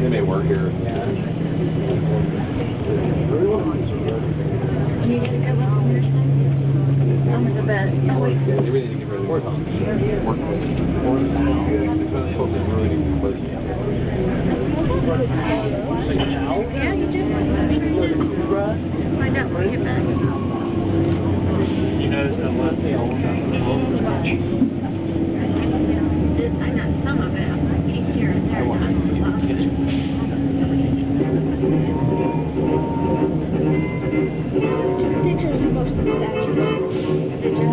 They may work here. You get a good one on your son? I'm the best. They really need to get rid of work on it. Work with it. Yeah, you do. Find out when you get back. You notice that last day all the time. I got some of it. I keep here and there. Pictures of most of the statues. Did you?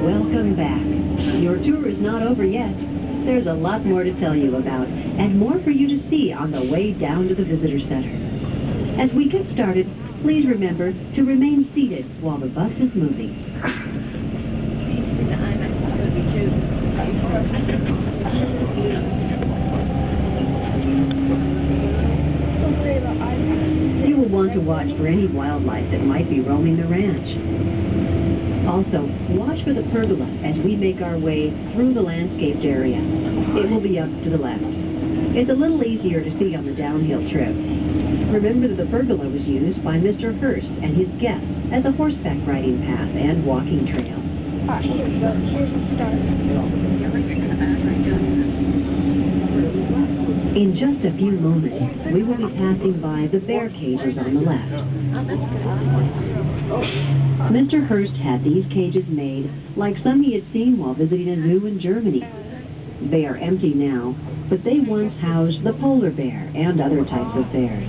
Welcome back. Your tour is not over yet. There's a lot more to tell you about and more for you to see on the way down to the visitor center. As we get started, please remember to remain seated while the bus is moving. You will want to watch for any wildlife that might be roaming the ranch. Also, watch for the pergola as we make our way through the landscaped area. It will be up to the left. It's a little easier to see on the downhill trip. Remember that the pergola was used by Mr. Hearst and his guests as a horseback riding path and walking trail. Here's the start. In just a few moments, we will be passing by the bear cages on the left. Mr. Hearst had these cages made like some he had seen while visiting a zoo in Germany. They are empty now, but they once housed the polar bear and other types of bears.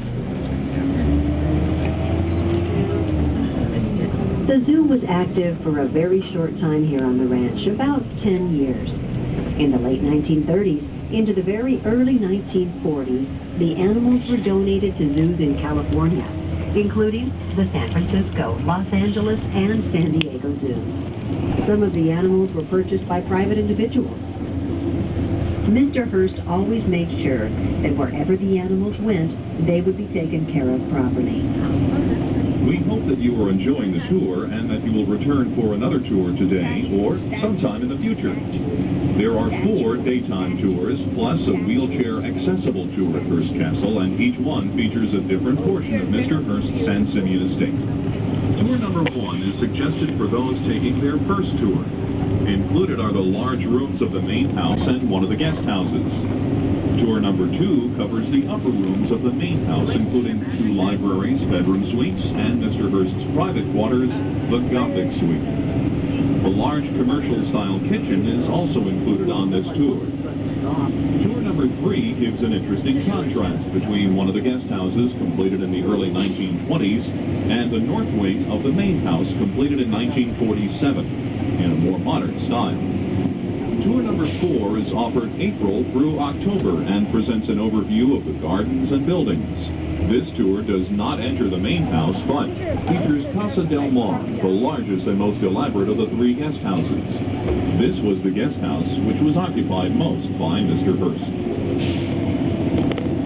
The zoo was active for a very short time here on the ranch, about 10 years. In the late 1930s, into the very early 1940s, the animals were donated to zoos in California, including the San Francisco, Los Angeles, and San Diego zoos. Some of the animals were purchased by private individuals. Mr. Hearst always made sure that wherever the animals went, they would be taken care of properly. We hope that you are enjoying the tour and that you will return for another tour today or sometime in the future. There are 4 daytime tours plus a wheelchair-accessible tour at Hearst Castle, and each one features a different portion of Mr. Hearst's San Simeon estate. Tour number 1 is suggested for those taking their first tour. Included are the large rooms of the main house and one of the guest houses. Tour number 2 covers the upper rooms of the main house, including 2 libraries, bedroom suites, and Mr. Hearst's private quarters, the Gothic Suite. The large commercial-style kitchen is also included on this tour. Tour number 3 gives an interesting contrast between one of the guest houses completed in the early 1920s and the north wing of the main house completed in 1947 in a more modern style. Tour number 4 is offered April through October and presents an overview of the gardens and buildings. This tour does not enter the main house, but features Casa del Mar, the largest and most elaborate of the 3 guest houses. This was the guest house which was occupied most by Mr. Hearst.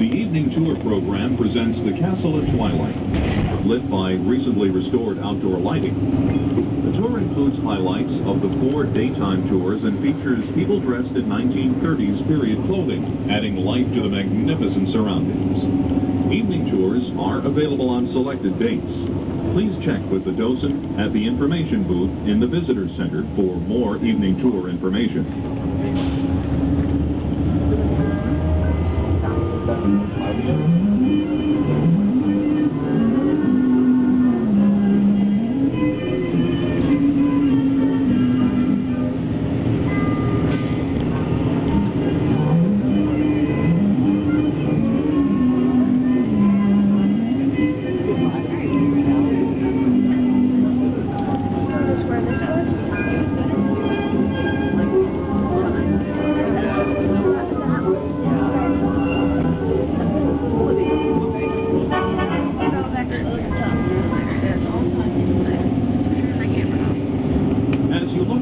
The evening tour program presents the castle at twilight, lit by recently restored outdoor lighting. The tour includes highlights of the 4 daytime tours and features people dressed in 1930s period clothing, adding life to the magnificent surroundings. Evening tours are available on selected dates. Please check with the docent at the information booth in the Visitor Center for more evening tour information.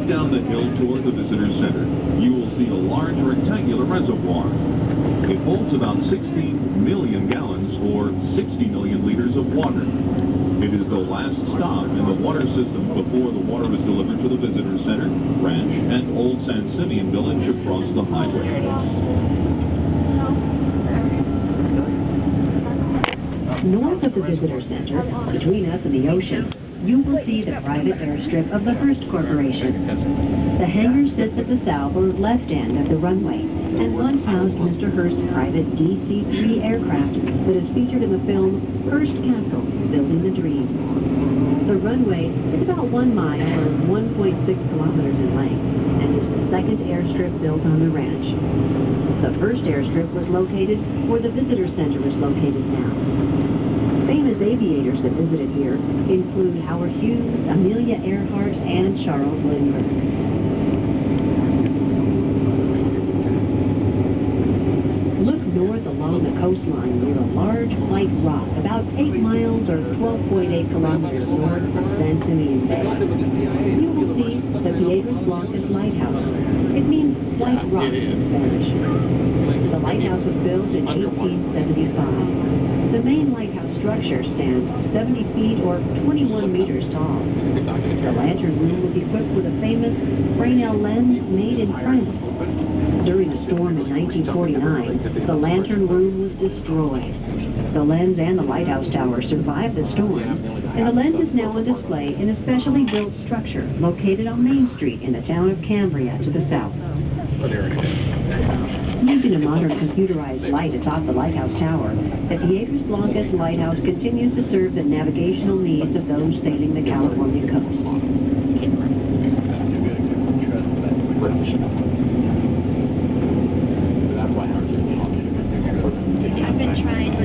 Down the hill toward the Visitor Center, you will see a large rectangular reservoir. It holds about 16 million gallons or 60 million liters of water. It is the last stop in the water system before the water is delivered to the Visitor Center, ranch, and old San Simeon village across the highway. North of the Visitor Center, between us and the ocean, you will see the private airstrip of the Hearst Corporation. The hangar sits at the south or left end of the runway and once housed Mr. Hearst's private DC-3 aircraft that is featured in the film Hearst Castle, Building the Dream. The runway is about 1 mile or 1.6 kilometers in length and is the second airstrip built on the ranch. The first airstrip was located where the Visitor Center is located now. Famous aviators that visited here include Howard Hughes, Amelia Earhart, and Charles Lindbergh. Look north along the coastline near a large white rock about 8 miles or 12.8 kilometers north of San Simeon Bay. You will see the Piedras Blancas Lighthouse. It means white rock in Spanish. The lighthouse was built in 1875. The main lighthouse structure stands 70 feet or 21 meters tall. The lantern room was equipped with a famous Fresnel lens made in France. During a storm in 1949, the lantern room was destroyed. The lens and the lighthouse tower survived the storm, and the lens is now on display in a specially built structure located on Main Street in the town of Cambria to the south. Using a modern computerized light atop the lighthouse tower, the Piedras Blancas Lighthouse continues to serve the navigational needs of those sailing the California coast. I've been trying to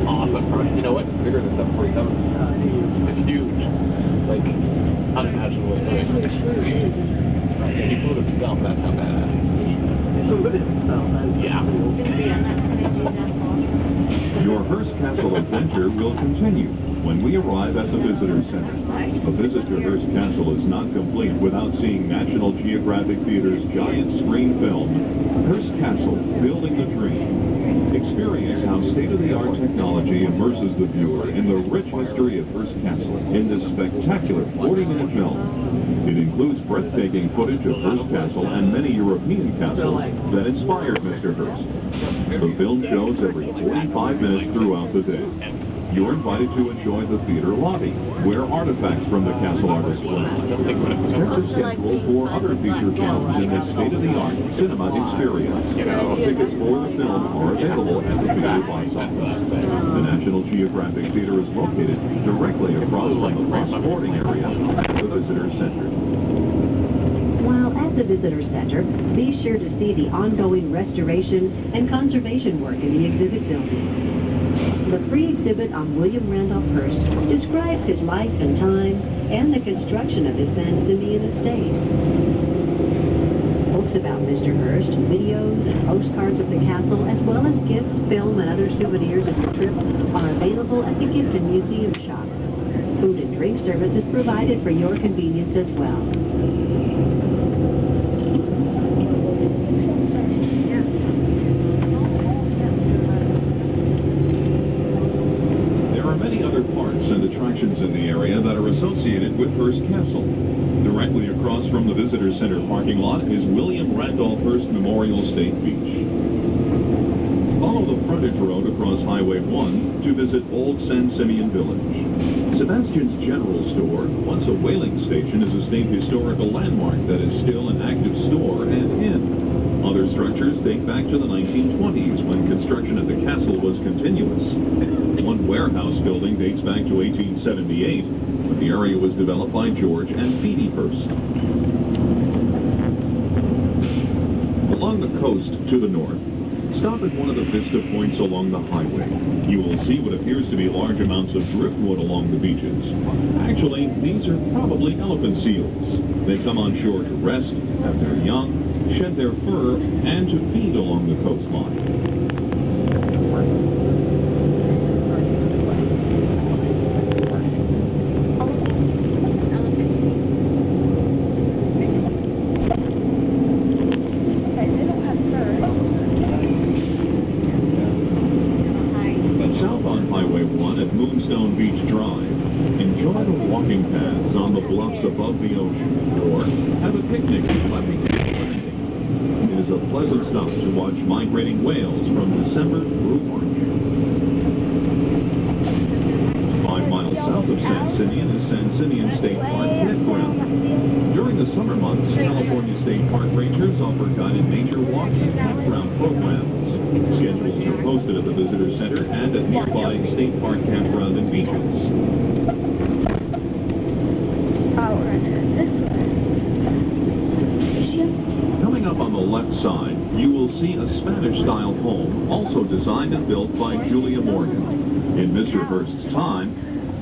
awesome. You know what? It's bigger than 747. It's huge. Like, unimaginably big. If you flew it itself, that's how badass. Yeah. Your Hearst Castle adventure will continue when we arrive at the Visitor Center. A visit to Hearst Castle is not complete without seeing National Geographic Theater's giant screen film, Hearst Castle, Building the Dream. Experience how state-of-the-art technology immerses the viewer in the rich history of Hearst Castle in this spectacular 40-minute film. It includes breathtaking footage of Hearst Castle and many European castles that inspired Mr. Hearst. The film shows every 45 minutes throughout the day. You're invited to enjoy the theater lobby, where artifacts from the castle are displayed. Check the schedule for other feature films in this state-of-the-art cinema experience. Tickets for the film are available at the theater box office. The National Geographic Theater is located directly across from the bus boarding area at the Visitor Center. While at the Visitor Center, be sure to see the ongoing restoration and conservation work in the exhibit building. The free exhibit on William Randolph Hearst describes his life and times and the construction of his San Simeon estate. Books about Mr. Hearst, videos and postcards of the castle, as well as gifts, film, and other souvenirs of the trip are available at the Gift and Museum shop. Food and drink service is provided for your convenience as well. There are many other parks and attractions in the area that are associated with Hearst Castle. Directly across from the Visitor Center parking lot is William Randolph Hearst Memorial State Beach. Follow the frontage road across Highway 1 to visit Old San Simeon Village. Sebastian's General Store, once a whaling station, is a state historical landmark that is still an active store and inn. Other structures date back to the 1920s when construction at the castle was continuous. One warehouse building dates back to 1878 when the area was developed by George and Phoebe Hearst. Along the coast to the north, stop at one of the vista points along the highway. You will see what appears to be large amounts of driftwood along the beaches. Actually, these are probably elephant seals. They come on shore to rest, have their young, shed their fur, and to feed along the coastline. Moonstone Beach Drive. Enjoy the walking paths on the bluffs above the ocean, or have a picnic at Leffington Landing. It is a pleasant stop to watch migrating whales from December through March. 5 miles south of San Simeon is San Simeon State Park Campground. During the summer months, California State Park Rangers offer guided nature walks and campground programs. Schedules are posted at the Visitor Center and at nearby State Park Campground and beaches. Coming up on the left side, you will see a Spanish-style home, also designed and built by Julia Morgan. In Mr. Hearst's time,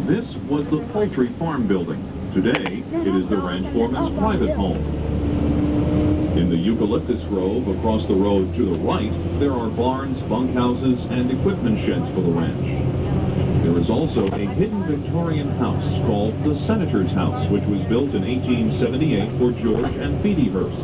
this was the poultry farm building. Today, it is the ranch foreman's private home. In the eucalyptus grove across the road to the right, there are barns, bunkhouses, and equipment sheds for the ranch. There is also a hidden Victorian house called the Senator's House, which was built in 1878 for George and Phoebe Hearst.